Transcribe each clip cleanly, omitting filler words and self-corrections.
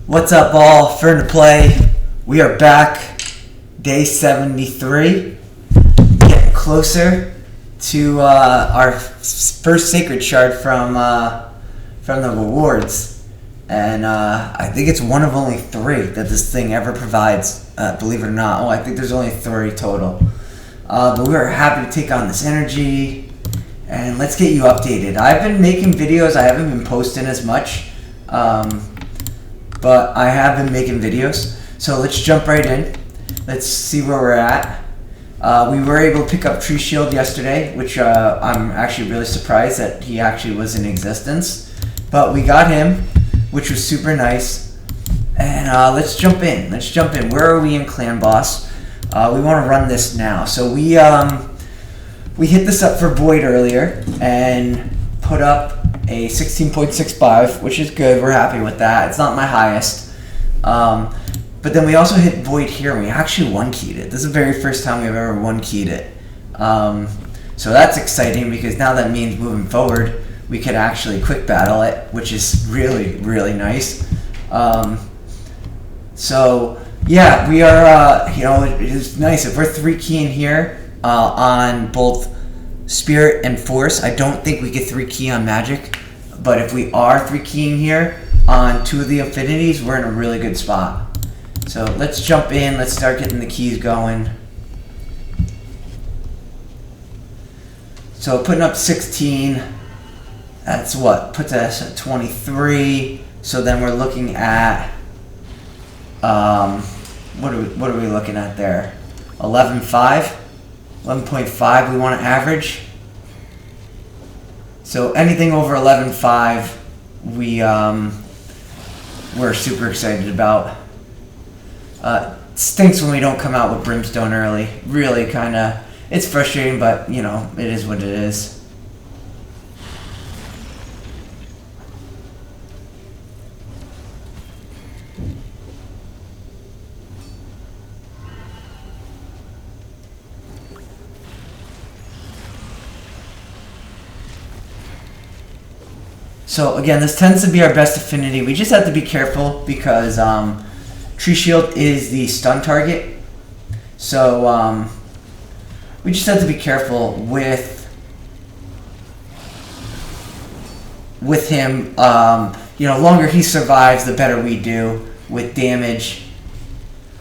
What's up, all? Fern2Play. We are back, day 73, getting closer to our first sacred shard from the rewards, and I think it's one of only 3 that this thing ever provides. Believe it or not, I think there's only 3 total. But we are happy to take on this energy, and let's get you updated. I've been making videos. I haven't been posting as much. But I have been making videos, so let's jump right in. Let's see where we're at. We were able to pick up Tree Shield yesterday, which I'm actually really surprised that he actually was in existence. But we got him, which was super nice. And let's jump in. Where are we in Clan Boss? We want to run this now. So we hit this up for Void earlier and put up a 16.65, which is good. We're happy with that. It's not my highest. But then we also hit Void here, and we actually one-keyed it. This is the very first time we've ever one-keyed it. So that's exciting, because now that means moving forward, we could actually quick battle it, which is really, really nice. So, yeah, we are, it is nice. If we're 3-keying here on both Spirit and Force, I don't think we get 3-key on Magic, but if we are 3-keying here on 2 of the affinities, we're in a really good spot. So let's jump in, let's start getting the keys going. So putting up 16, that's what puts us at 23. So then we're looking at what are we looking at there? 11.5. 11.5 we want to average. So anything over 11.5 we're super excited about. Stinks when we don't come out with Brimstone early. Really kinda, it's frustrating, but it is what it is. So again, this tends to be our best affinity. We just have to be careful because Tree Shield is the stun target. So we just have to be careful with him. Longer he survives, the better we do with damage.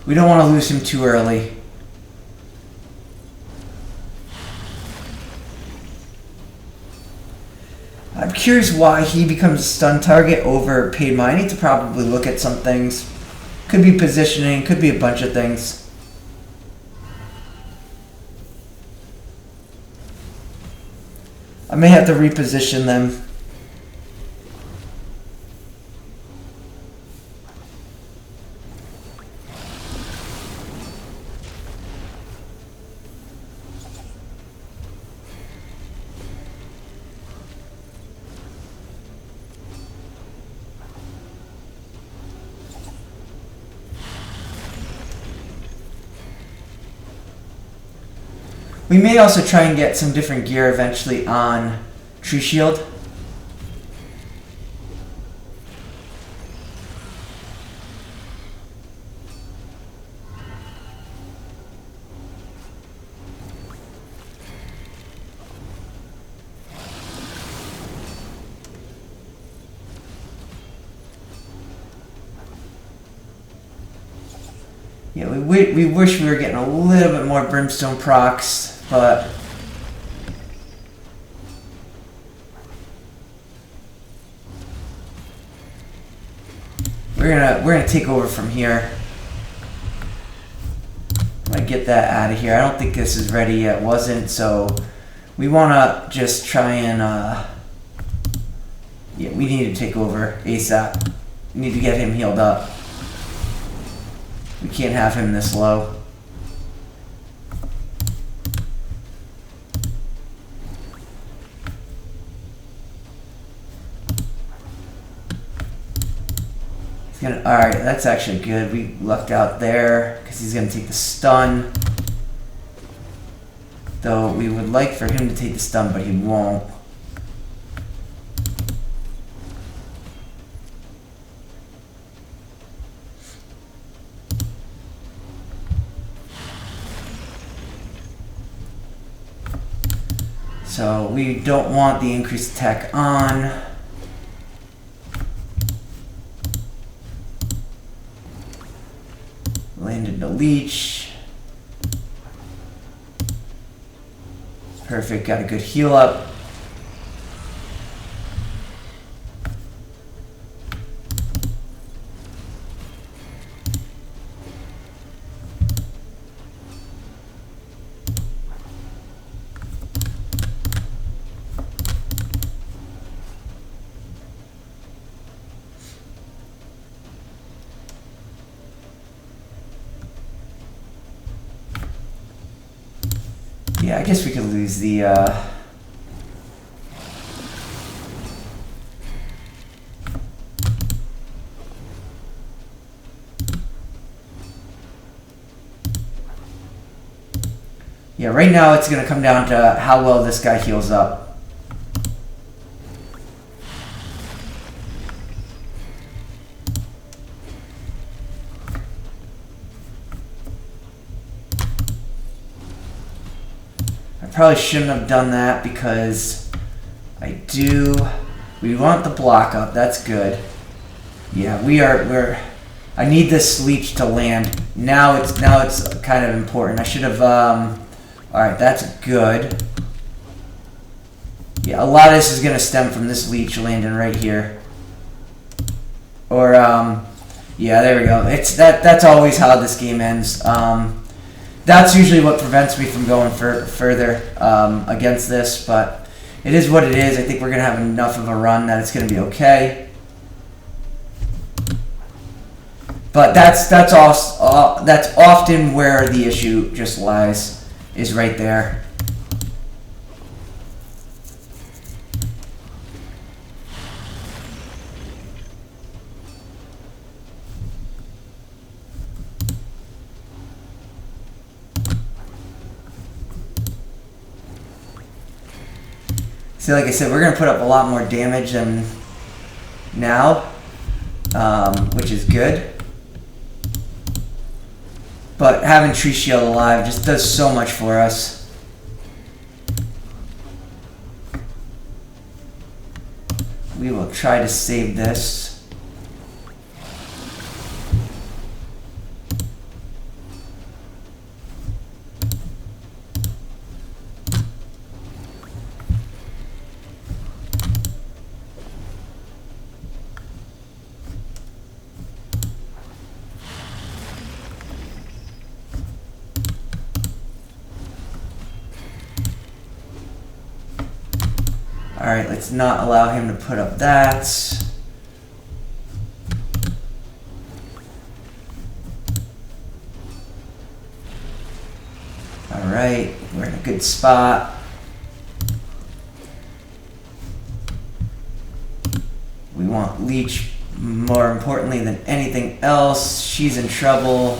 We don't want to lose him too early. I'm curious why he becomes a stun target over paid money. I need to probably look at some things. Could be positioning, could be a bunch of things. I may have to reposition them. We may also try and get some different gear eventually on Tree Shield. Yeah, we wish we were getting a little bit more Brimstone procs. But we're gonna take over from here. I'm gonna get that out of here. I don't think this is ready yet. Wasn't, so we wanna just try and yeah, we need to take over ASAP. We need to get him healed up. We can't have him this low. Alright, that's actually good. We lucked out there because he's going to take the stun. Though we would like for him to take the stun, but he won't. So we don't want the increased attack on. Landed the leech. Perfect, got a good heal up. Yeah, I guess we could lose the, yeah, right now it's going to come down to how well this guy heals up. Probably shouldn't have done that because we want the block up. That's good. Yeah, I need this leech to land. Now it's kind of important. I should have, alright, that's good. Yeah, a lot of this is going to stem from this leech landing right here. Or, yeah, there we go. That's always how this game ends. That's usually what prevents me from going further against this, but it is what it is. I think we're going to have enough of a run that it's going to be okay. But that's often where the issue just lies, is right there. See, like I said, we're going to put up a lot more damage than now, which is good. But having Tree Shield alive just does so much for us. We will try to save this. Alright, let's not allow him to put up that. Alright, we're in a good spot. We want Leech more importantly than anything else. She's in trouble.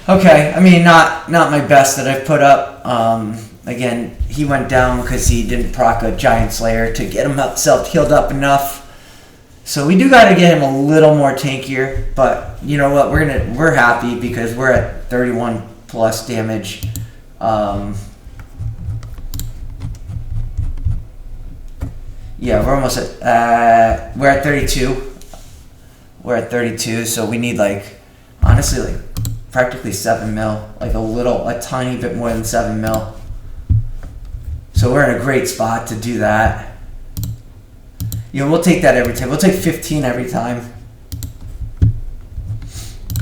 Okay, I mean, not my best that I've put up. Again, he went down because he didn't proc a Giant Slayer to get himself healed up enough. So we do got to get him a little more tankier, but you know what? We're happy because we're at 31 plus damage. Yeah, we're almost at we're at 32. We're at 32, so we need honestly practically 7 mil, a tiny bit more than 7 mil. So we're in a great spot to do that. You know, we'll take that every time. We'll take 15 every time.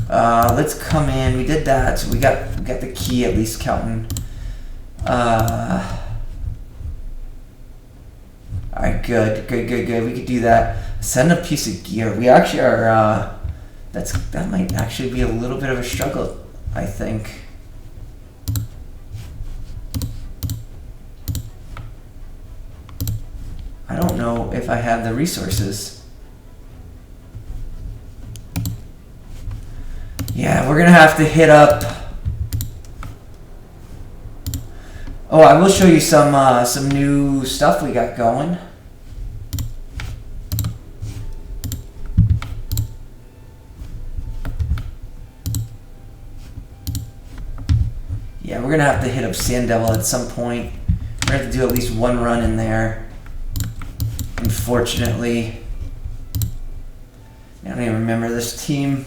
Let's come in. We did that, so we got the key at least counting. Alright, good. We could do that. Send a piece of gear. We actually are. That might actually be a little bit of a struggle, I think. I don't know if I have the resources. Yeah, we're gonna have to hit up. Oh, I will show you some new stuff we got going. Yeah, we're gonna have to hit up Sand Devil at some point. We're gonna have to do at least one run in there. Unfortunately, I don't even remember this team.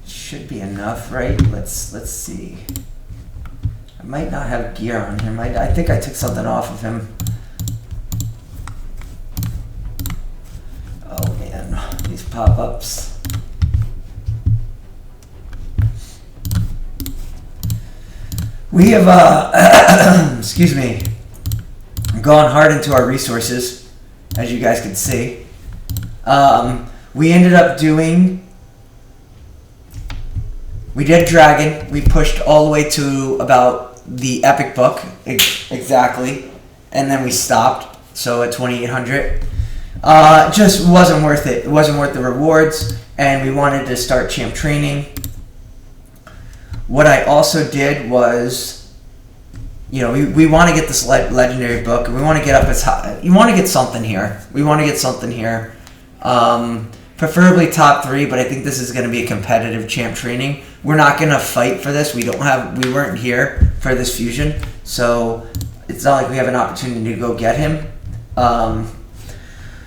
Should be enough, right? Let's see. I might not have gear on him. I think I took something off of him. Oh man, these pop-ups. We have excuse me, gone hard into our resources, as you guys can see. We ended up doing. We did Dragon. We pushed all the way to about the Epic Book, exactly, and then we stopped. So at 2,800, just wasn't worth it. It wasn't worth the rewards, and we wanted to start champ training. What I also did was, you know, we want to get this legendary book, and we want to get up as high. You want to get something here. We want to get something here. Preferably top 3, but I think this is going to be a competitive champ training. We're not going to fight for this. We weren't here for this fusion, so it's not like we have an opportunity to go get him.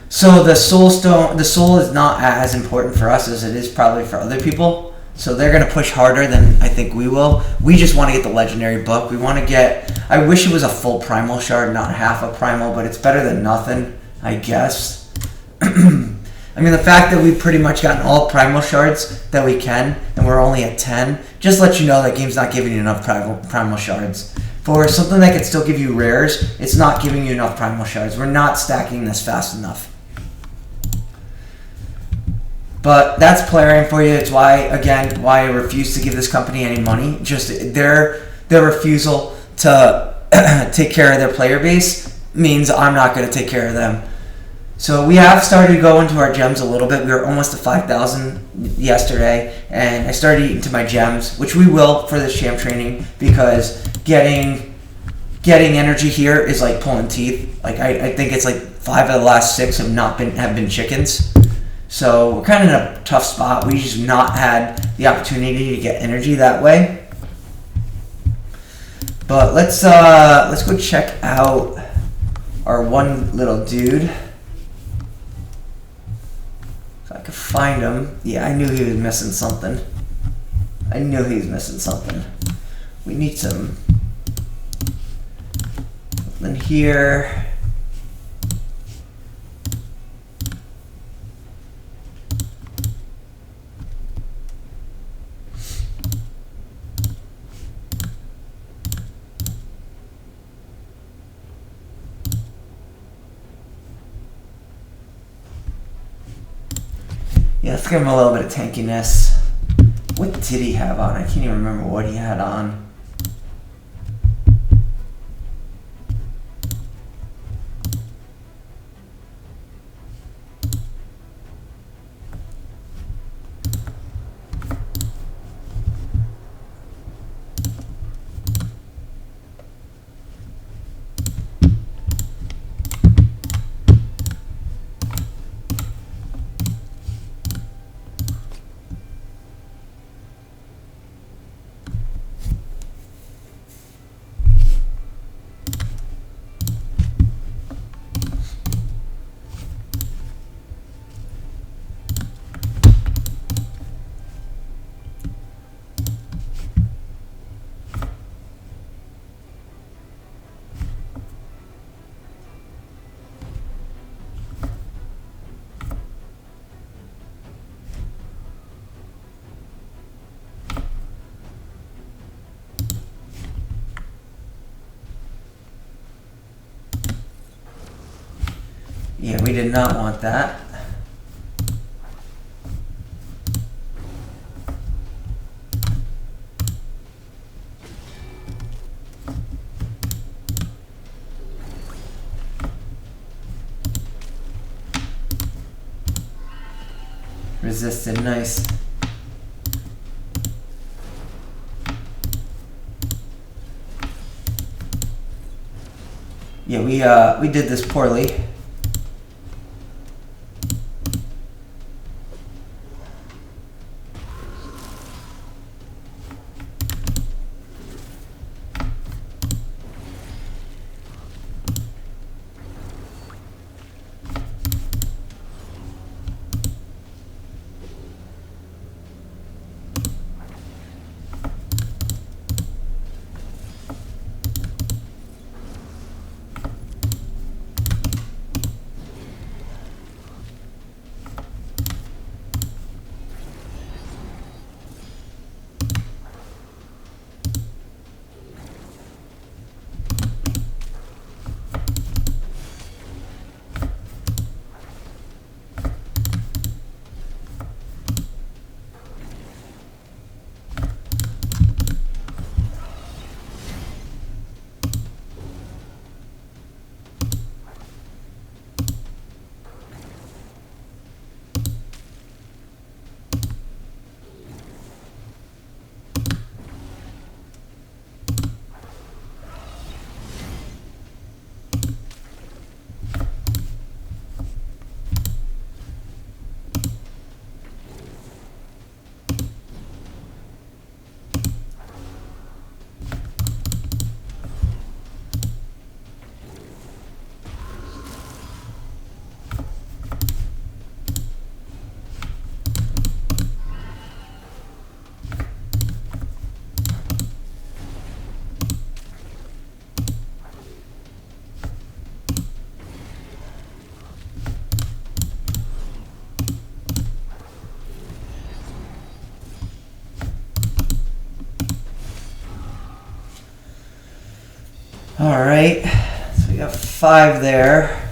So the soul is not as important for us as it is probably for other people. So they're going to push harder than I think we will. We just want to get the legendary book. We want to get. I wish it was a full primal shard, not half a primal, but it's better than nothing, I guess. I mean, the fact that we've pretty much gotten all primal shards that we can, and we're only at 10, just lets you know that game's not giving you enough primal shards. For something that can still give you rares, it's not giving you enough primal shards. We're not stacking this fast enough. But that's Plarium for you. It's why I refuse to give this company any money. Just their refusal to take care of their player base means I'm not going to take care of them. So we have started to go into our gems a little bit. We were almost to 5,000 yesterday, and I started eating to my gems, which we will for this champ training, because getting energy here is like pulling teeth. Like I think it's like 5 of the last 6 have been chickens. So we're kind of in a tough spot. We just not had the opportunity to get energy that way. But let's go check out our one little dude. If I could find him. Yeah, I knew he was missing something. We need something here. Yeah, let's give him a little bit of tankiness. What did he have on? I can't even remember what he had on. Yeah, we did not want that. Resisted, nice. Yeah, we did this poorly. All right, so we got 5 there.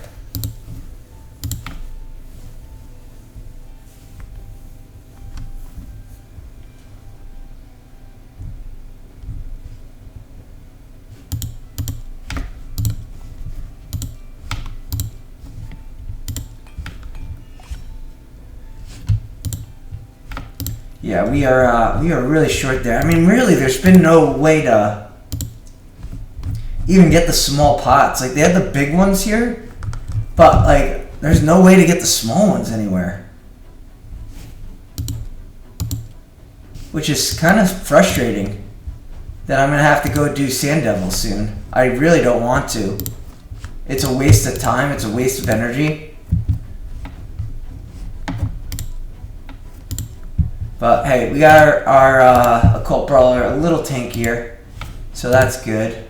Yeah, we are really short there. I mean, really, there's been no way to even get the small pots. Like, they had the big ones here, but like, there's no way to get the small ones anywhere, which is kind of frustrating. That I'm gonna have to go do Sand Devil soon. I really don't want to. It's a waste of time. It's a waste of energy. But hey, we got our Occult Brawler a little tankier, so that's good.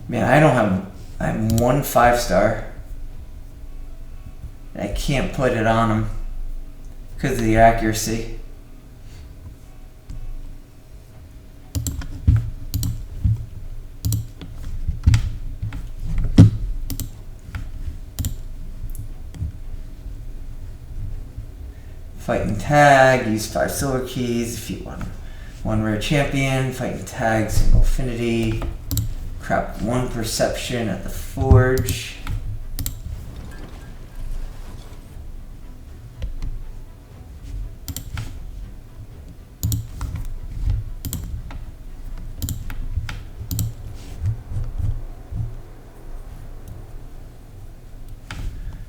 Man, I have 1 5-star. I can't put it on him because of the accuracy. Fighting tag, use 5 silver keys, defeat one rare champion, fighting tag, single affinity, crap 1 perception at the forge.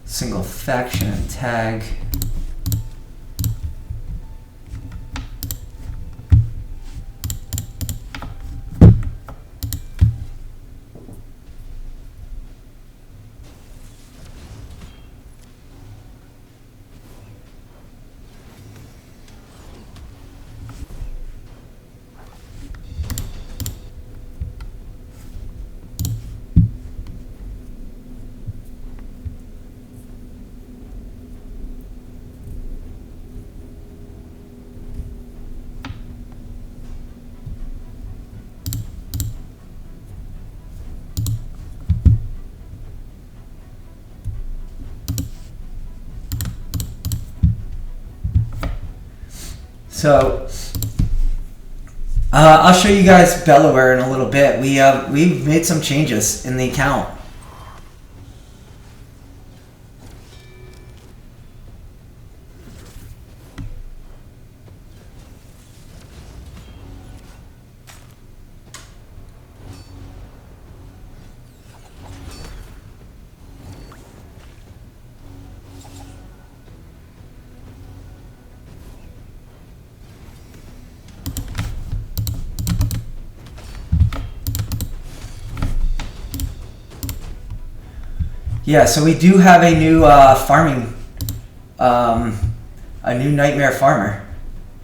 Single faction and tag. So, I'll show you guys Delaware in a little bit. We've made some changes in the account. Yeah, so we do have a new farming, a new nightmare farmer,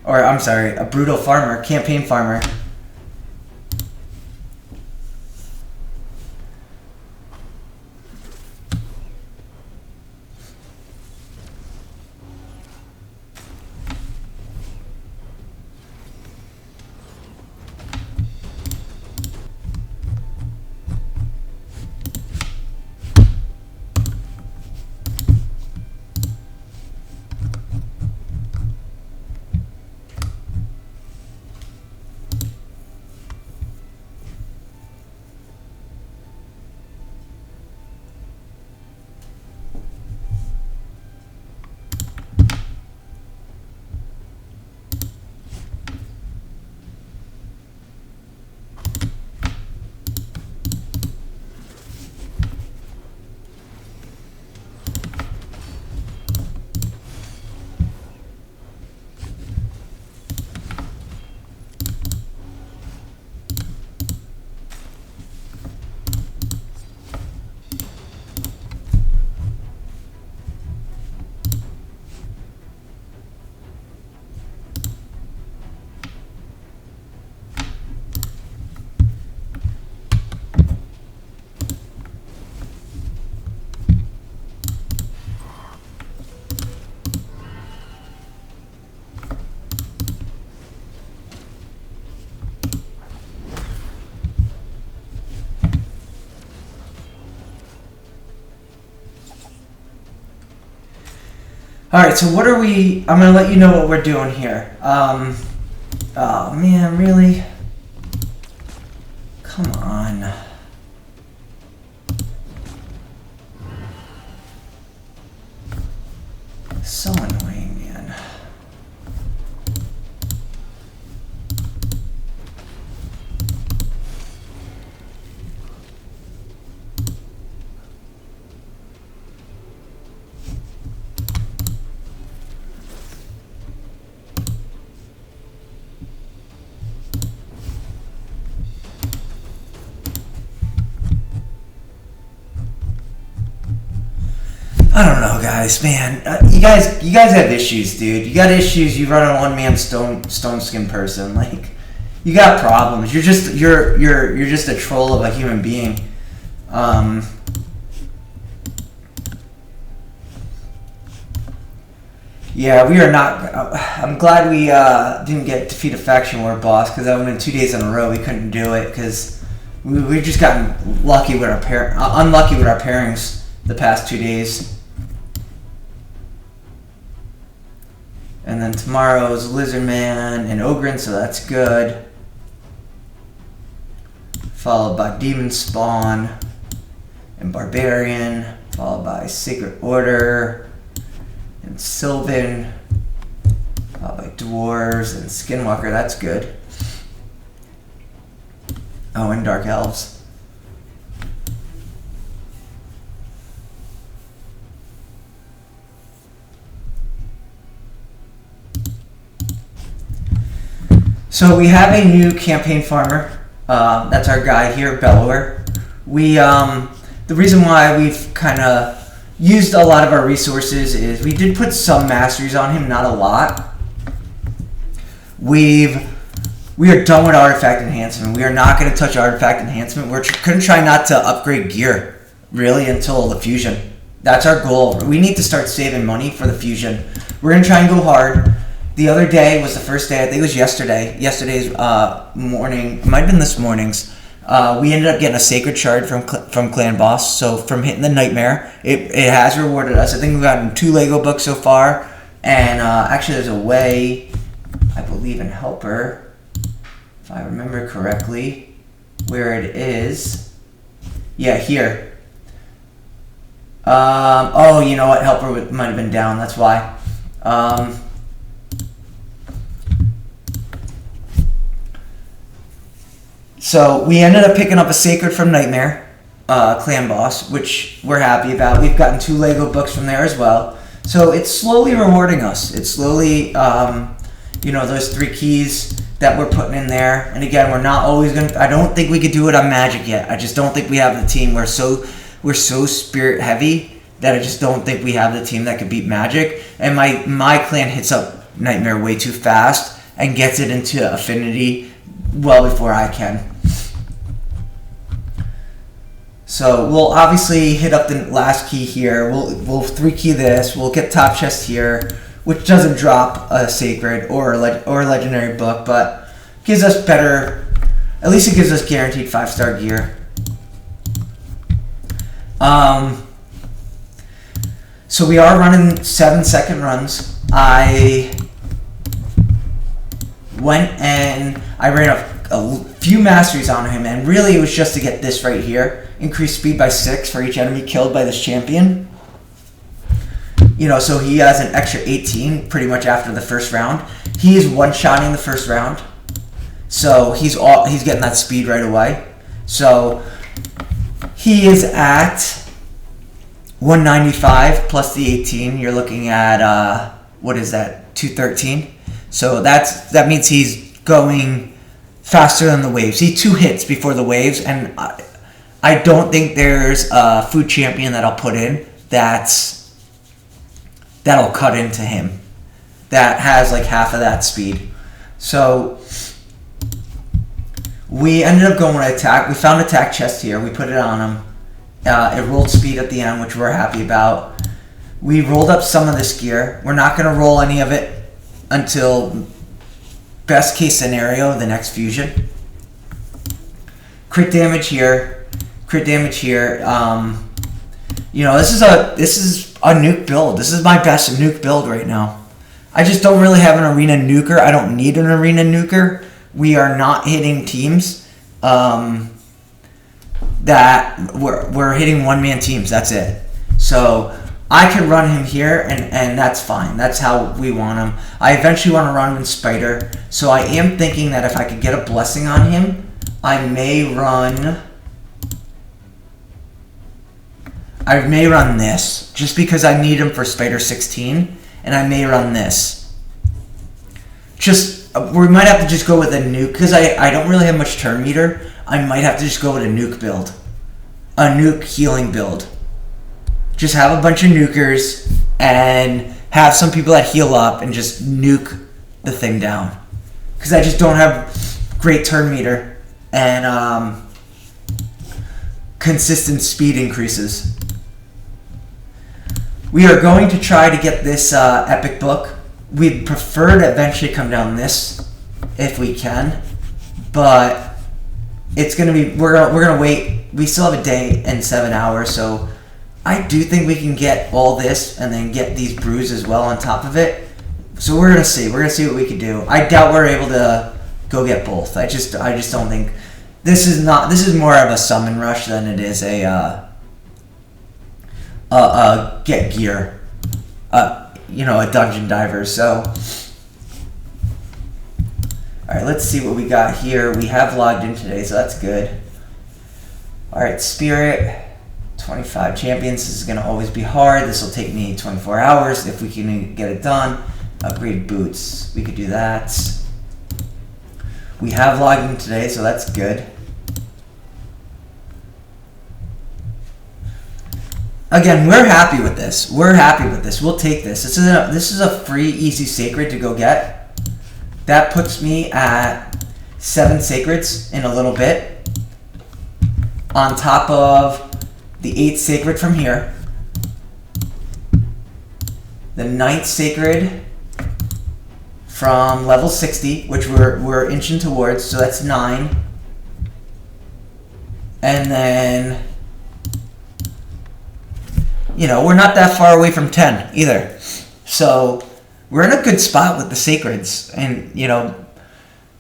or I'm sorry, a brutal farmer, campaign farmer. All right, so what are we? I'm gonna let you know what we're doing here. Oh man, really? Come on. So annoying, man. I don't know, guys, man. You guys have issues, dude. You got issues. You run a one-man stone skin person. Like, you got problems. You're just a troll of a human being. Yeah, we are not. I'm glad we didn't get defeat a faction war boss, because that would have been 2 days in a row. We couldn't do it because we just gotten lucky with our unlucky with our pairings the past 2 days. And then tomorrow's Lizardman and Ogren, so that's good. Followed by Demon Spawn and Barbarian, followed by Sacred Order and Sylvan, followed by Dwarves and Skinwalker, that's good. Oh, and Dark Elves. So we have a new campaign farmer. That's our guy here, Delaware. The reason why we've kind of used a lot of our resources is we did put some masteries on him, not a lot. We are done with artifact enhancement. We are not going to touch artifact enhancement. We're going to try not to upgrade gear really until the fusion. That's our goal. We need to start saving money for the fusion. We're going to try and go hard. The other day was the first day, I think it was yesterday. Yesterday's morning, it might have been this morning's. We ended up getting a sacred shard from Clan Boss. So from hitting the nightmare, it has rewarded us. I think we've gotten 2 Lego books so far. And actually there's a way, I believe in Helper, if if I remember correctly, where it is. Yeah, here. Oh, you know what? Helper might have been down. That's why. So we ended up picking up a Sacred from Nightmare, Clan Boss, which we're happy about. We've gotten 2 Lego books from there as well. So it's slowly rewarding us. It's slowly, those 3 keys that we're putting in there. And again, we're not always going to... I don't think we could do it on Magic yet. I just don't think we have the team. We're so spirit heavy that I just don't think we have the team that could beat Magic. And my clan hits up Nightmare way too fast and gets it into Affinity well before I can. So we'll obviously hit up the last key here. We'll 3 key this. We'll get top chest here, which doesn't drop a Sacred or a legendary book, but gives us better. At least it gives us guaranteed 5-star gear. So we are running 7-second runs. I went and I ran a few masteries on him, and really it was just to get this right here. Increase speed by 6 for each enemy killed by this champion. So he has an extra 18 pretty much after the first round. He is one-shotting the first round. So he's getting that speed right away. So he is at 195 plus the 18. You're looking at, what is that, 213. So that means he's going faster than the waves. He 2 hits before the waves, and I don't think there's a food champion that I'll put in that'll cut into him, that has like half of that speed. So we ended up going with attack. We found attack chest here. We put it on him. It rolled speed at the end, which we're happy about. We rolled up some of this gear. We're not going to roll any of it until best case scenario, the next fusion. Crit damage here. Crit damage here. This is a nuke build. This is my best nuke build right now. I just don't really have an arena nuker. I don't need an arena nuker. We are not hitting teams that we're hitting one-man teams. That's it. So I can run him here, and that's fine. That's how we want him. I eventually want to run him in Spider. So I am thinking that if I could get a blessing on him, I may run this, just because I need him for Spider 16, and I may run this. We might have to just go with a nuke, because I don't really have much turn meter. I might have to just go with a nuke build. A nuke healing build. Just have a bunch of nukers, and have some people that heal up, and just nuke the thing down. Because I just don't have great turn meter, and consistent speed increases. We are going to try to get this epic book. We'd prefer to eventually come down this if we can, but it's gonna be we're gonna wait. We still have a day and 7 hours, so I do think we can get all this and then get these brews as well on top of it. So we're gonna see. We're gonna see what we can do. I doubt we're able to go get both. I just don't think this is not. This is more of a summon rush than it is a get gear. A dungeon diver. So, all right, let's see what we got here. We have logged in today, so that's good. All right, Spirit, 25 champions. This is gonna always be hard. This will take me 24 hours if we can get it done. Upgrade boots. We could do that. We have logged in today, so that's good. Again, we're happy with this. We're happy with this. We'll take this. This is a free, easy Sacred to go get. That puts me at 7 Sacreds in a little bit. On top of the 8th Sacred from here. The 9th Sacred from level 60, which we're inching towards, so that's 9. And then, we're not that far away from 10 either. So we're in a good spot with the Sacreds. And,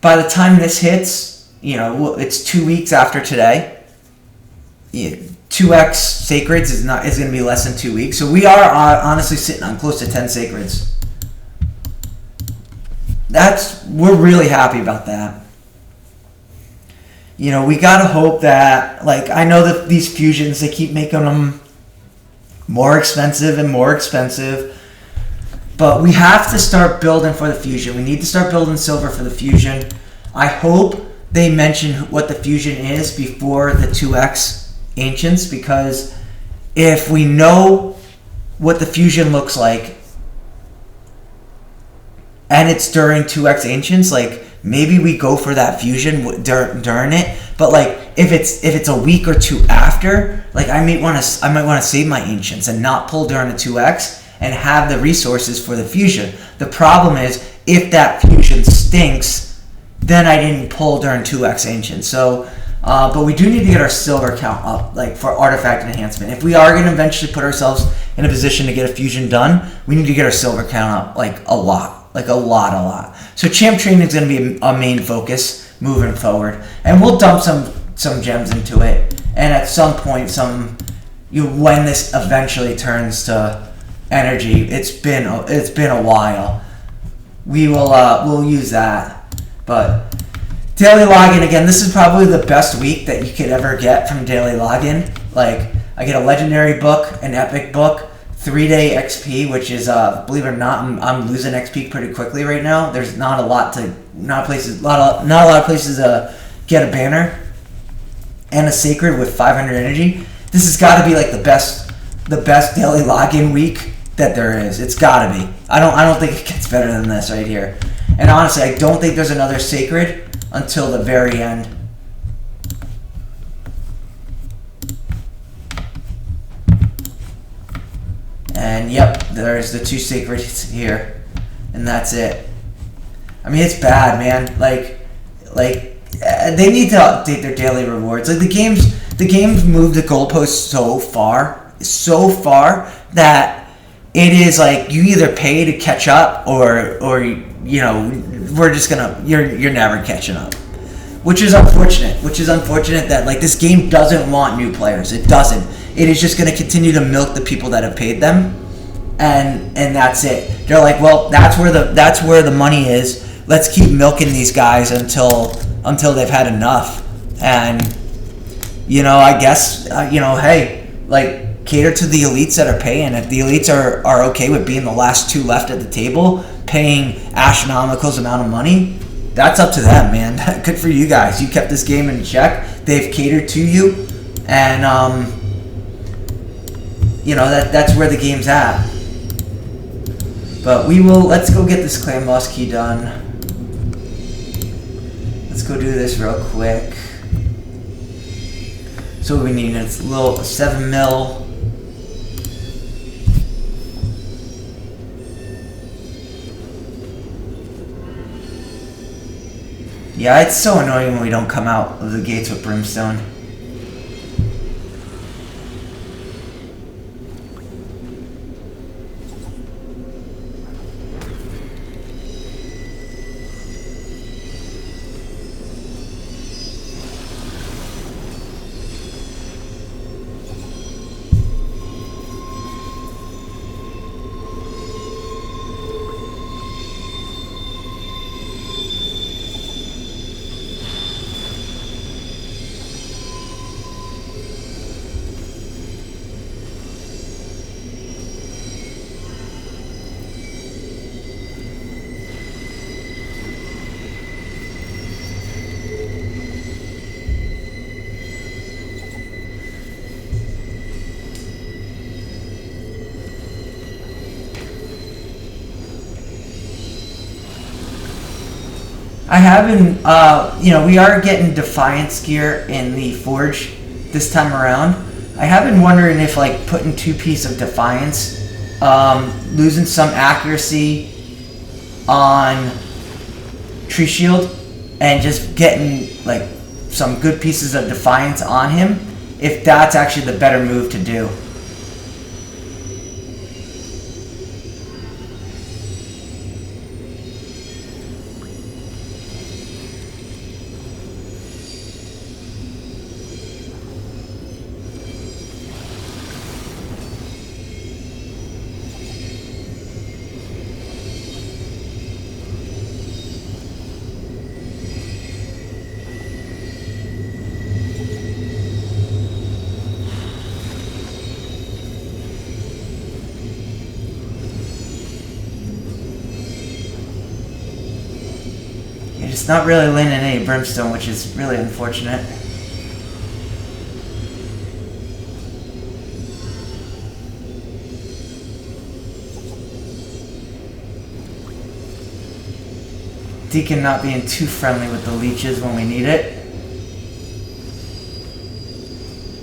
by the time this hits, you know, it's 2 weeks after today. 2x sacreds is going to be less than 2 weeks. So we are honestly sitting on close to 10 sacreds. We're really happy about that. You know, we gotta hope that, like, I know that these fusions, they keep making them more expensive and more expensive, but we have to start building for the fusion. We need to start building silver for the fusion. I hope they mention what the fusion is before the 2x ancients, because if we know what the fusion looks like and it's during 2x ancients, like, maybe we go for that fusion during it. But like, if it's a week or two after, like, I might want to save my ancients and not pull during the 2x and have the resources for the fusion. The problem is, if that fusion stinks, then I didn't pull during 2x ancients. So but we do need to get our silver count up, like, for artifact enhancement. If we are going to eventually put ourselves in a position to get a fusion done, we need to get our silver count up, like, a lot. Like, a lot. So champ training is going to be a main focus moving forward. And we'll dump some gems into it. And at some point, when this eventually turns to energy, it's been a while, we'll use that. But daily login, again, this is probably the best week that you could ever get from daily login. Like, I get a legendary book, an epic book, 3-day XP, which is, believe it or not, I'm losing XP pretty quickly right now. There's not a lot of places to get a banner and a sacred with 500 energy. This has got to be like the best daily login week that there is. It's got to be. I don't think it gets better than this right here. And honestly, I don't think there's another sacred until the very end. And yep, there's the 2 sacreds here, and that's it. I mean, it's bad, man. Like they need to update their daily rewards. Like, the game's moved the goalposts so far that it is like you either pay to catch up or you know, you're never catching up. Which is unfortunate that, like, this game doesn't want new players. It doesn't. It is just going to continue to milk the people that have paid them, and that's it. They're like, well, that's where the money is. Let's keep milking these guys until they've had enough. And, you know, I guess, you know, hey, like, cater to the elites that are paying. If the elites are okay with being the last 2 left at the table, paying astronomical amount of money, that's up to them, man. Good for you guys. You kept this game in check. They've catered to you, and you know, that's where the game's at. But let's go get this clan boss key done. Let's go do this real quick. So we need a little 7 mil. Yeah, it's so annoying when we don't come out of the gates with brimstone. I have been, you know, we are getting Defiance gear in the Forge this time around. I have been wondering if, like, putting 2 pieces of Defiance, losing some accuracy on Tree Shield, and just getting, like, some good pieces of Defiance on him, if that's actually the better move to do. It's not really landing any brimstone, which is really unfortunate. Deacon not being too friendly with the leeches when we need it.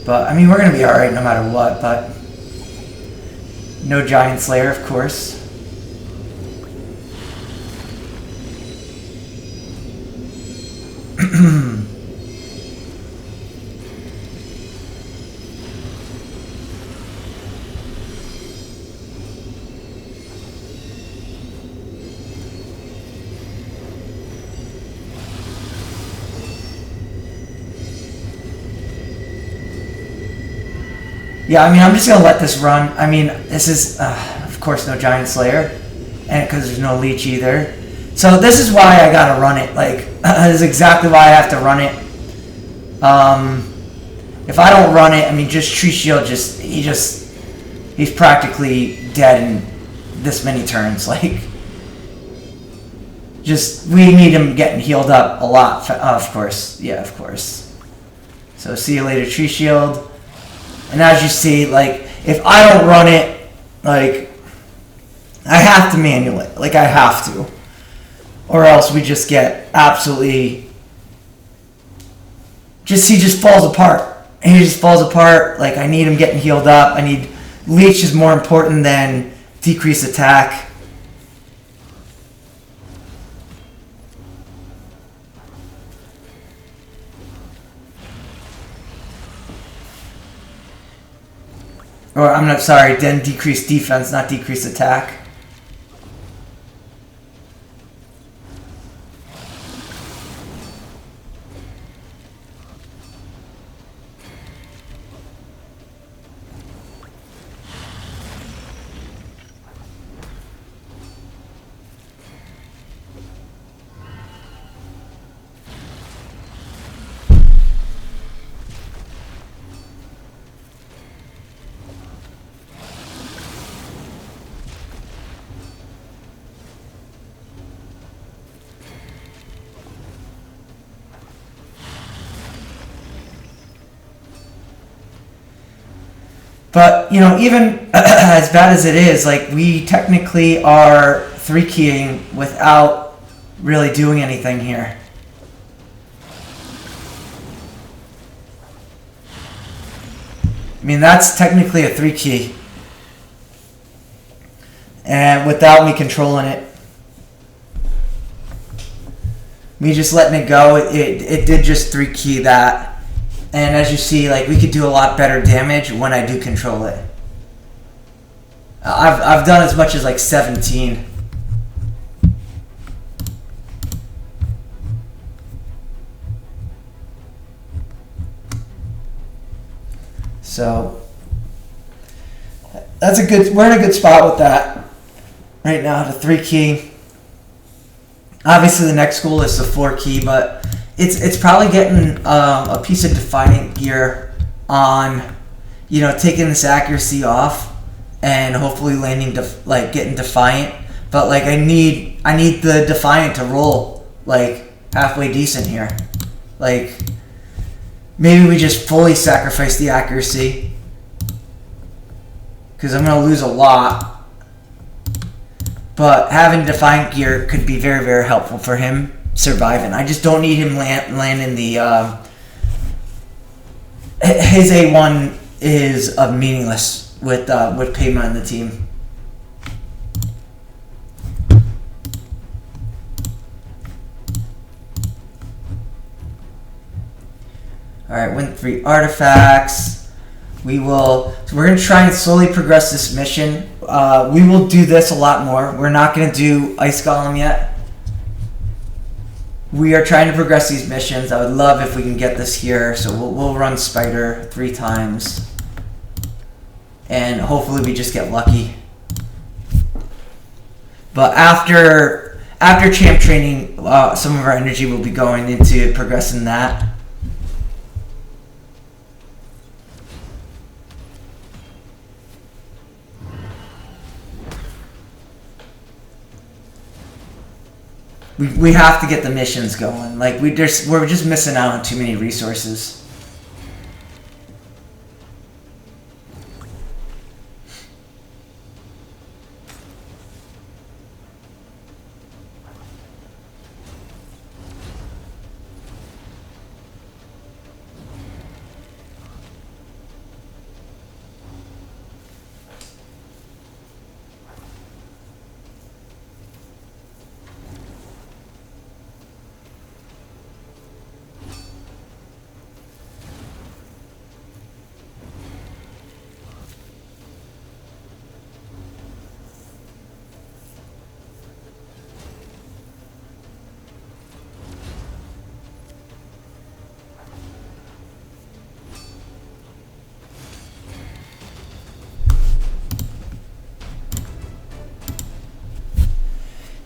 But, I mean, we're going to be alright no matter what, but... No Giant Slayer, of course. Yeah, I mean, I'm just going to let this run. I mean, this is, of course, no Giant Slayer. And because there's no Leech either. So this is why I got to run it. Like, this is exactly why I have to run it. If I don't run it, I mean, just Tree Shield, he's practically dead in this many turns. Like, we need him getting healed up a lot. Of course. Yeah, of course. So, see you later, Tree Shield. And as you see, like, if I don't run it, like, I have to manual it. Like, I have to. Or else we just get absolutely... he just falls apart. He just falls apart. Like, I need him getting healed up. I need... Leech is more important than decrease attack. Or, I'm not sorry, then decrease defense, not decrease attack. But, you know, even as bad as it is, like, we technically are 3-keying without really doing anything here. I mean, that's technically a 3-key. And without me controlling it. Me just letting it go, it did just 3-key that. And as you see, like, we could do a lot better damage when I do control it. I've done as much as like 17. So that's a good. We're in a good spot with that right now. The 3-key. Obviously, the next goal is the 4-key, but it's probably getting a piece of Defiant gear on, you know, taking this accuracy off and hopefully landing getting Defiant. But like I need the Defiant to roll like halfway decent here. Like maybe we just fully sacrifice the accuracy because I'm gonna lose a lot. But having Defiant gear could be very, very helpful for him surviving. I just don't need him landing the... his A1 is meaningless with Payma in the team. Alright, win 3 artifacts. We're going to try and slowly progress this mission. We will do this a lot more. We're not going to do Ice Golem yet. We are trying to progress these missions. I would love if we can get this here. So we'll run Spider 3 times. And hopefully we just get lucky. But after champ training, some of our energy will be going into progressing that. we have to get the missions going. Like we're just missing out on too many resources.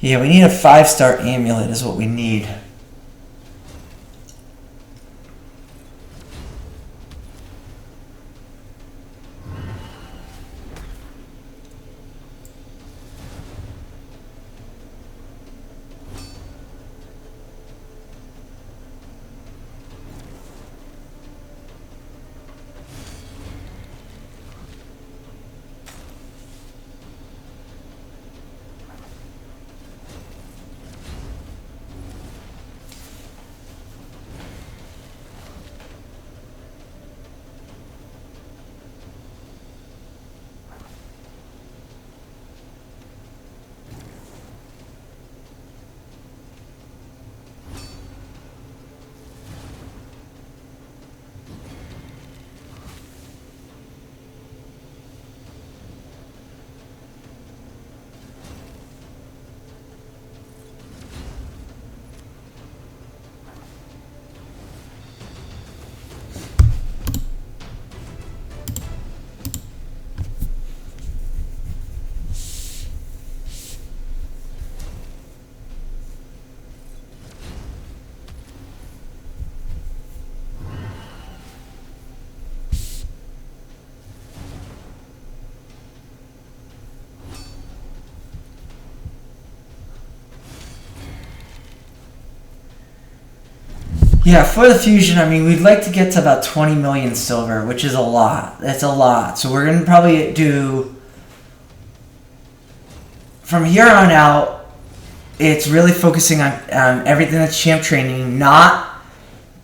Yeah, we need a 5-star amulet is what we need. Yeah, for the fusion, I mean, we'd like to get to about 20 million silver, which is a lot. That's a lot. So we're going to probably do... From here on out, it's really focusing on everything that's champ training, not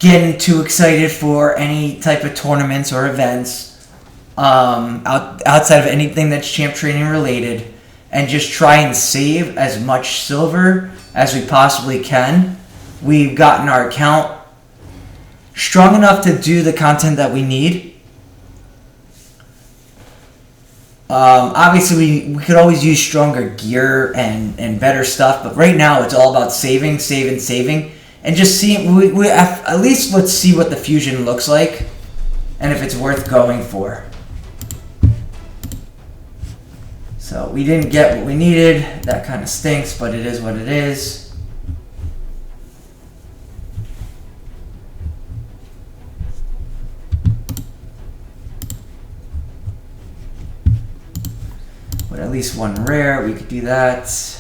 getting too excited for any type of tournaments or events outside of anything that's champ training related, and just try and save as much silver as we possibly can. We've gotten our account strong enough to do the content that we need. Obviously, we could always use stronger gear and better stuff, but right now it's all about saving, and just seeing. At least let's see what the fusion looks like, and if it's worth going for. So we didn't get what we needed. That kind of stinks, but it is what it is. With at least one rare, we could do that.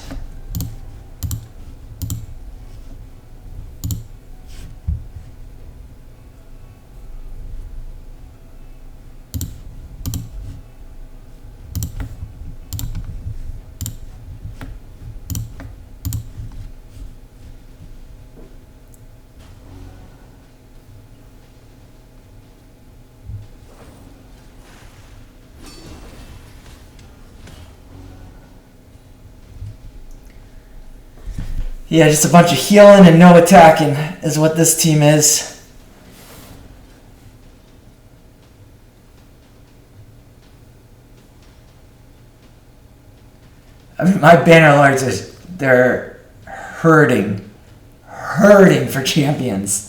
Yeah, just a bunch of healing and no attacking is what this team is. I mean, my banner lords they're hurting for champions.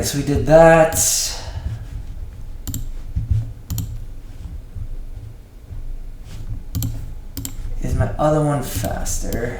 so we did that. Is my other one faster?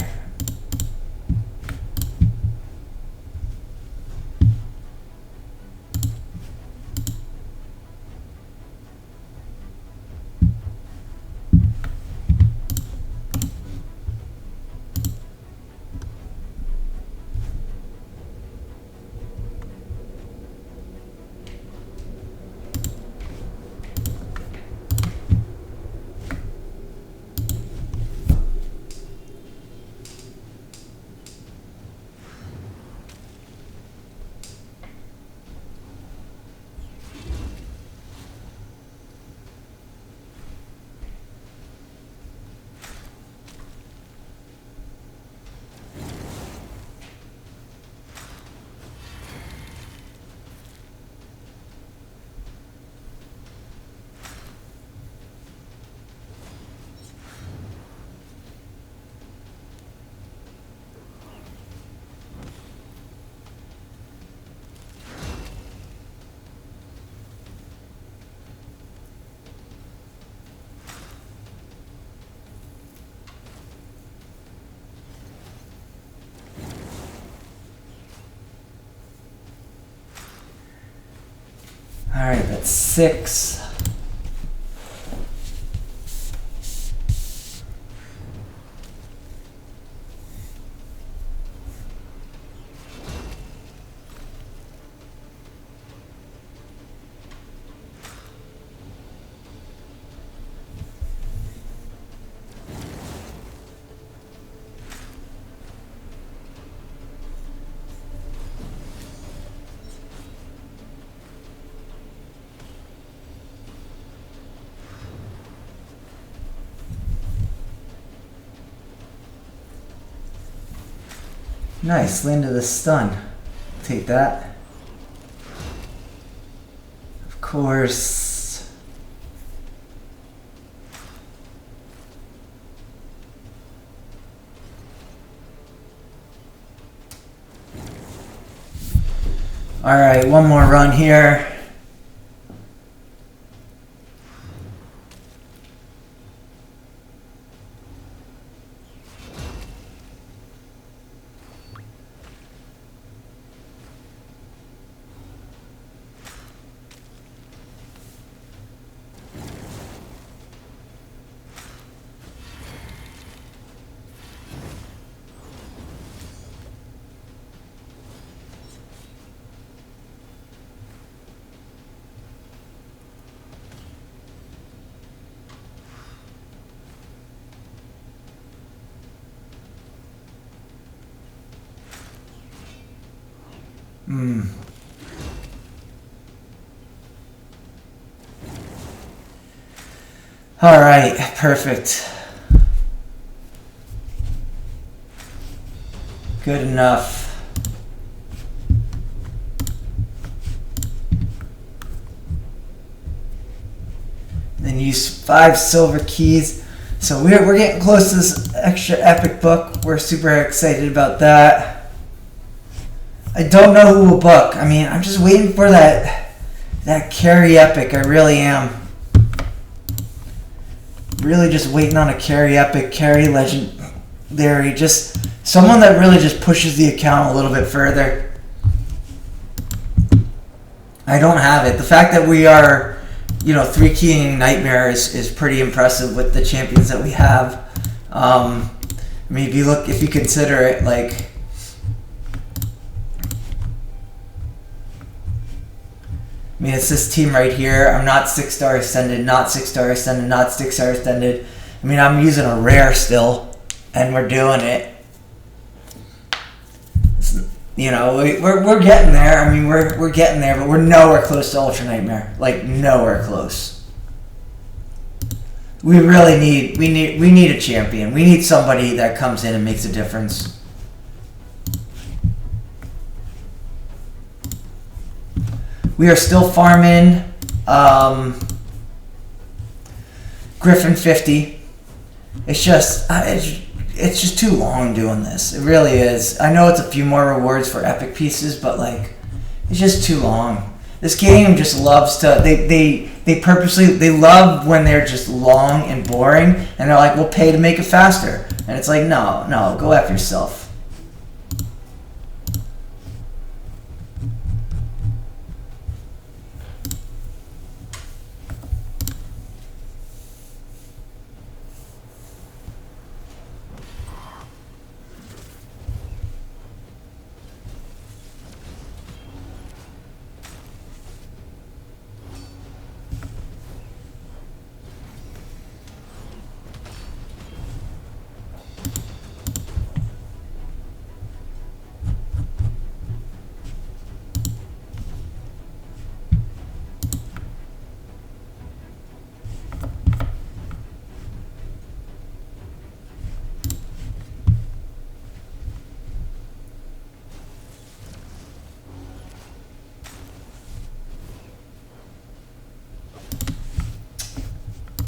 Alright, that's 6. Nice, landed a stun. Take that. Of course. Alright, one more run here. All right, perfect. Good enough. Then use 5 silver keys. So we're getting close to this extra epic book. We're super excited about that. I don't know who will book. I mean, I'm just waiting for that carry epic. I really am. Really just waiting on a carry epic, carry legendary. Just someone that really just pushes the account a little bit further. I don't have it. The fact that we are, 3-keying Nightmare is pretty impressive with the champions that we have. I mean, if you consider it, like, I mean, it's this team right here. I'm not 6-star ascended, not 6-star ascended, not 6-star ascended. I mean, I'm using a rare still, and we're doing it. We're getting there. I mean, we're getting there, but we're nowhere close to Ultra Nightmare. Like, nowhere close. We really need a champion. We need somebody that comes in and makes a difference. We are still farming Griffin 50. It's just too long doing this. It really is. I know it's a few more rewards for epic pieces, but like, It's just too long. This game just loves to, they purposely, they love when they're just long and boring, and they're like, we'll pay to make it faster. And it's like, no, go after yourself.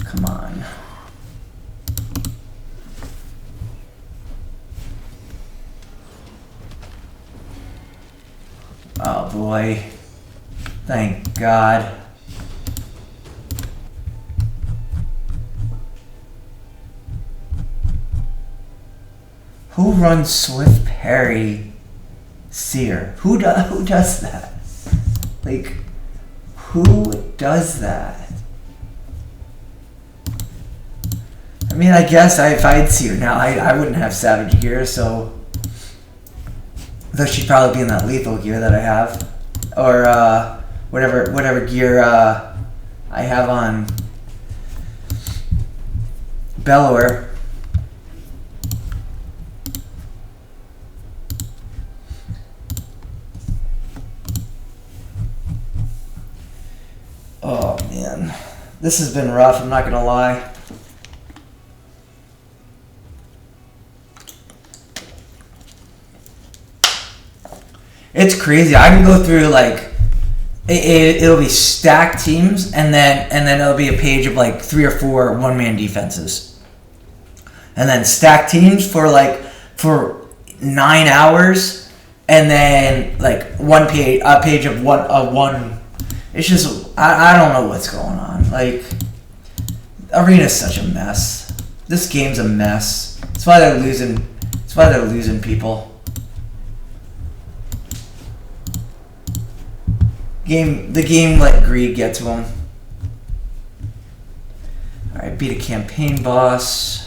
Come on. Oh boy. Thank God. Who runs Swift Parry Seer? Who does that? Like, who does that? I mean, I guess if I'd see her now, I wouldn't have Savage Gear, so... Though she'd probably be in that lethal gear that I have. Or, whatever gear, I have on... Bellower. Oh, man. This has been rough, I'm not gonna lie. It's crazy. I can go through like it'll be stacked teams, and then it'll be a page of like 3 or 4 one-man defenses, and then stacked teams for 9 hours, and then like a page of one. It's just I don't know what's going on. Like, Arena's such a mess. This game's a mess. That's why they're losing. That's why they're losing people. The game let greed get to him. Alright, beat a campaign boss.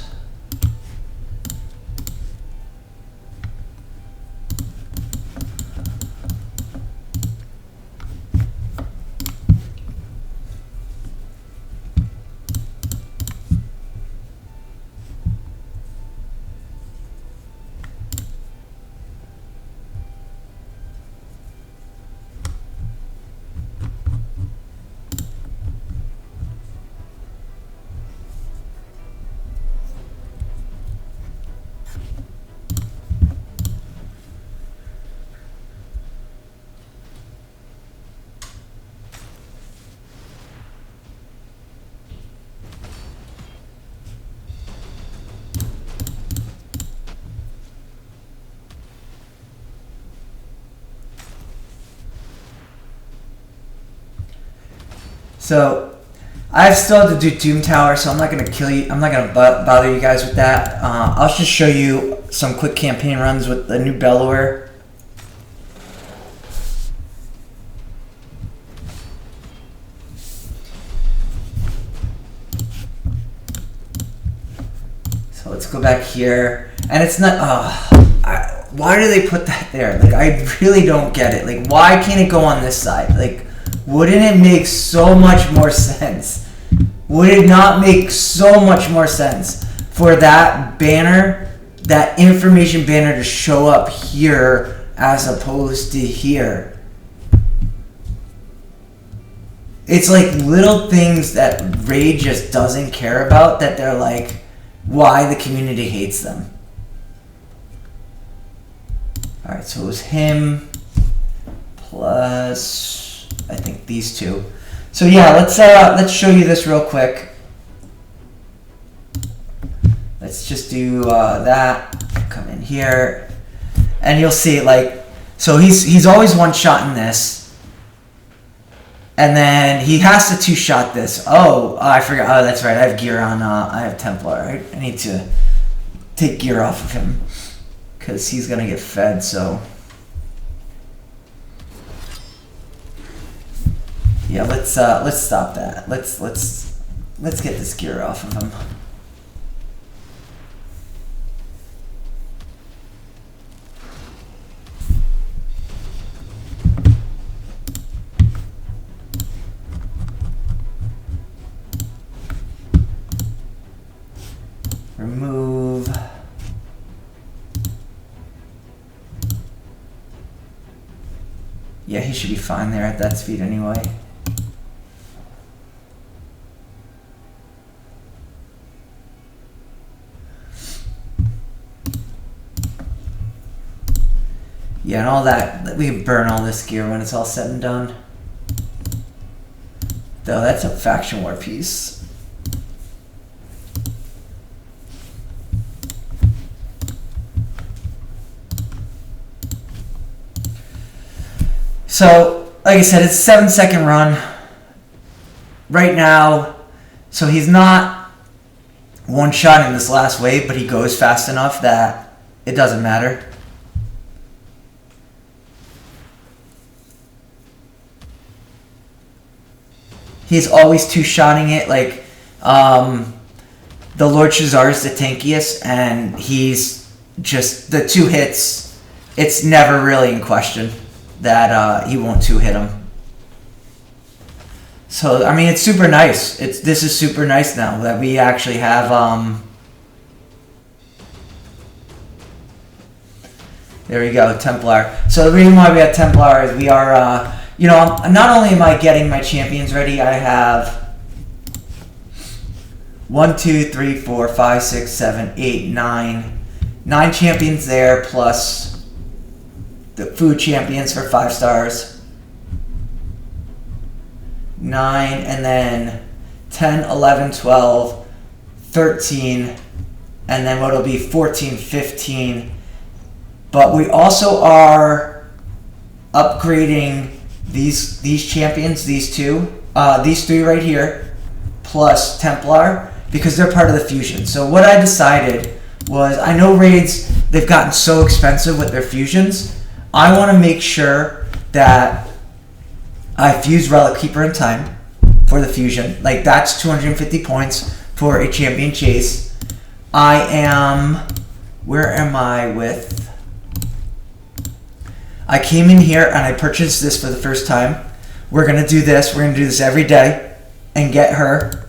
So, I still have to do Doom Tower, so I'm not going to kill you. I'm not going to bother you guys with that. I'll just show you some quick campaign runs with the new Bellower. So let's go back here. And it's not... why do they put that there? Like, I really don't get it. Like, why can't it go on this side? Like... Wouldn't it make so much more sense? Would it not make so much more sense for that banner, that information banner, to show up here as opposed to here? It's like little things that Raid just doesn't care about, that they're like, why the community hates them. Alright, so it was him plus... I think these two. So yeah, let's show you this real quick. Let's just do that. Come in here, and you'll see like, so he's always one shot in this. And then he has to two-shot this. Oh, I forgot. Oh, that's right. I have gear on. I have Templar. I need to take gear off of him because he's gonna get fed. So yeah, let's stop that. Let's get this gear off of him. Remove. Yeah, he should be fine there at that speed anyway. Yeah, and all that, we can burn all this gear when it's all said and done. Though that's a faction war piece. So, like I said, it's a 7-second run right now. So he's not one-shotting this last wave, but he goes fast enough that it doesn't matter. He's always two-shotting it. Like, the Lord Shazar is the tankiest, and he's just, the two hits, it's never really in question that he won't two-hit him. So, I mean, it's super nice. This is super nice now that we actually have, there we go, Templar. So the reason why we have Templar is we are, you know, not only am I getting my champions ready, I have 1, 2, 3, 4, 5, 6, 7, 8, 9. 9 champions there, plus the food champions for 5 stars. 9, and then 10, 11, 12, 13, and then what'll be 14, 15. But we also are upgrading these champions, these 3 right here, plus Templar, because they're part of the fusion. So what I decided was, I know raids, they've gotten so expensive with their fusions. I want to make sure that I fuse Relic Keeper in time for the fusion. Like, that's 250 points for a champion chase. I am, where am I with? I came in here and I purchased this for the first time. We're going to do this. We're going to do this every day and get her.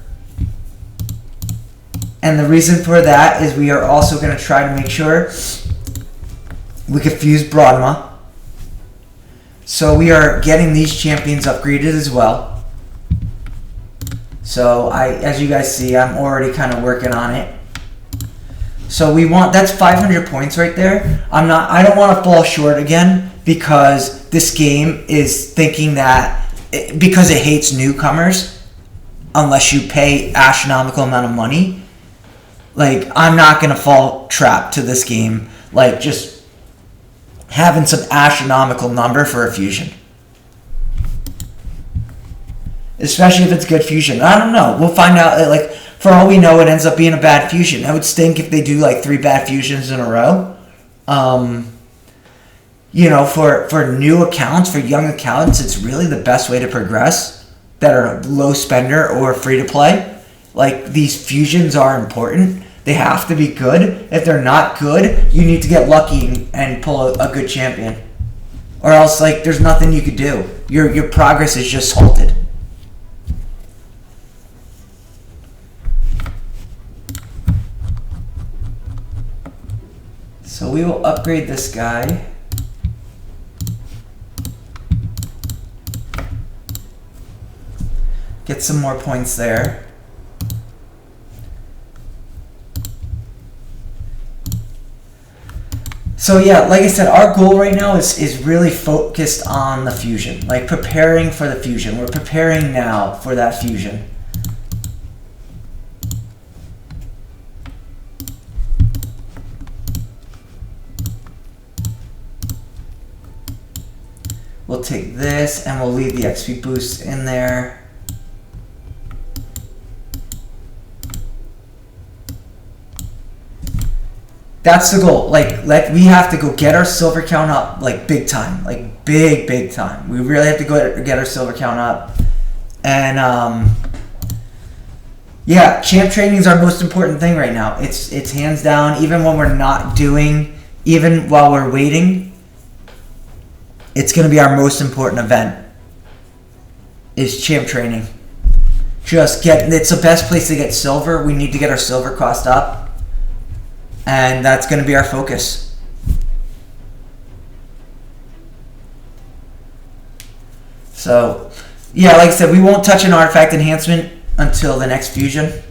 And the reason for that is we are also going to try to make sure we could fuse Broadma. So we are getting these champions upgraded as well. So as you guys see, I'm already kind of working on it. So we want, that's 500 points right there. I don't want to fall short again, because this game is thinking that, because it hates newcomers, unless you pay astronomical amount of money. Like, I'm not going to fall trap to this game, like, just having some astronomical number for a fusion. Especially if it's good fusion. I don't know. We'll find out. Like, for all we know, it ends up being a bad fusion. It would stink if they do, like, 3 bad fusions in a row. You know, for new accounts, for young accounts, it's really the best way to progress that are low spender or free to play. Like, these fusions are important. They have to be good. If they're not good, you need to get lucky and pull a good champion. Or else, like, there's nothing you could do. Your progress is just halted. So we will upgrade this guy. Get some more points there. So yeah, like I said, our goal right now is really focused on the fusion, like preparing for the fusion. We're preparing now for that fusion. We'll take this and we'll leave the XP boost in there. That's the goal. Like we have to go get our silver count up, like big time, like big time. We really have to go get our silver count up, and yeah, champ training is our most important thing right now. It's hands down. Even when we're not doing, even while we're waiting, it's going to be our most important event. Is champ training. It's the best place to get silver. We need to get our silver cost up. And that's going to be our focus. So, yeah, like I said, we won't touch an artifact enhancement until the next fusion.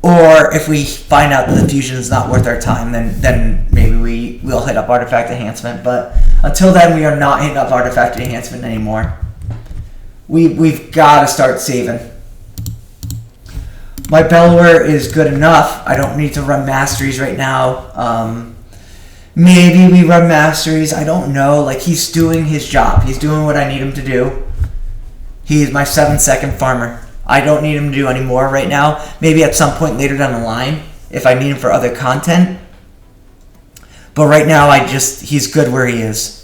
Or if we find out that the fusion is not worth our time, then maybe we'll hit up artifact enhancement. But until then, we are not hitting up artifact enhancement anymore. We've got to start saving. My Bellower is good enough. I don't need to run Masteries right now. Maybe we run Masteries. I don't know. Like, he's doing his job. He's doing what I need him to do. He's my 7-second farmer. I don't need him to do any more right now. Maybe at some point later down the line, if I need him for other content. But right now, he's good where he is.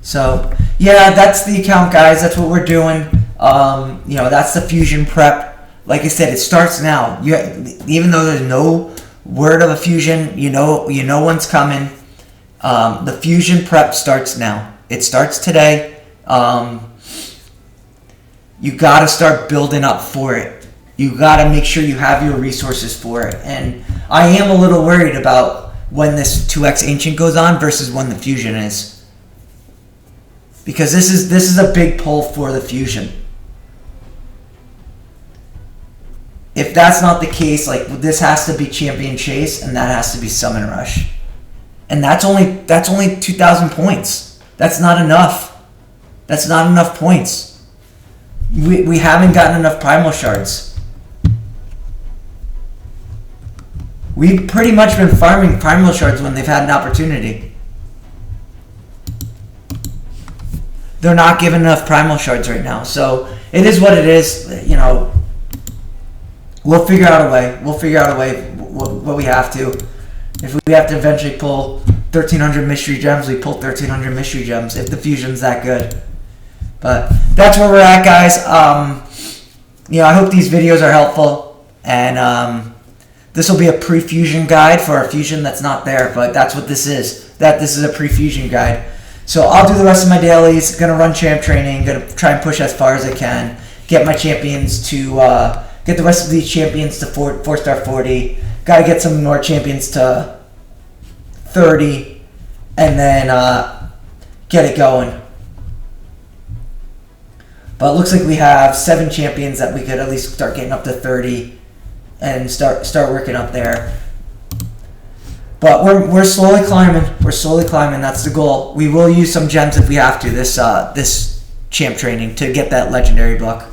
So, yeah, that's the account, guys. That's what we're doing. That's the fusion prep. Like I said, it starts now. Even though there's no word of a fusion, you know one's coming. The fusion prep starts now. It starts today. You got to start building up for it. You got to make sure you have your resources for it. And I am a little worried about when this 2x Ancient goes on versus when the fusion is. Because this is a big pull for the fusion. If that's not the case, like, this has to be Champion Chase and that has to be Summon Rush. And that's only 2,000 points. That's not enough. That's not enough points. We haven't gotten enough Primal Shards. We've pretty much been farming Primal Shards when they've had an opportunity. They're not giving enough Primal Shards right now. So, it is what it is. We'll figure out a way. We'll figure out a way what we have to. If we have to eventually pull 1,300 Mystery Gems, we pull 1,300 Mystery Gems if the fusion's that good. But that's where we're at, guys. I hope these videos are helpful. And this will be a pre-fusion guide for a fusion that's not there. But that's what this is. This is a pre-fusion guide. So I'll do the rest of my dailies. Gonna run champ training. Gonna try and push as far as I can. Get my champions to get the rest of these champions to 4-star 40. Got to get some more champions to 30, and then get it going. But it looks like we have 7 champions that we could at least start getting up to 30, and start working up there. But we're slowly climbing. We're slowly climbing. That's the goal. We will use some gems if we have to this champ training to get that legendary book.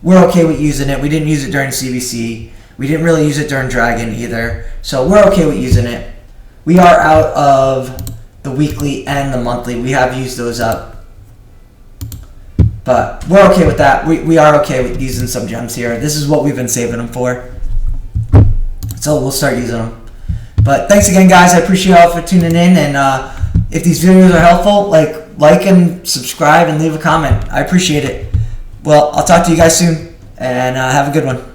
We're okay with using it. We didn't use it during CBC. We didn't really use it during Dragon either. So we're okay with using it. We are out of the weekly and the monthly. We have used those up. But we're okay with that. We are okay with using some gems here. This is what we've been saving them for. So we'll start using them. But thanks again, guys. I appreciate y'all for tuning in. And if these videos are helpful, like and subscribe and leave a comment. I appreciate it. Well, I'll talk to you guys soon. And have a good one.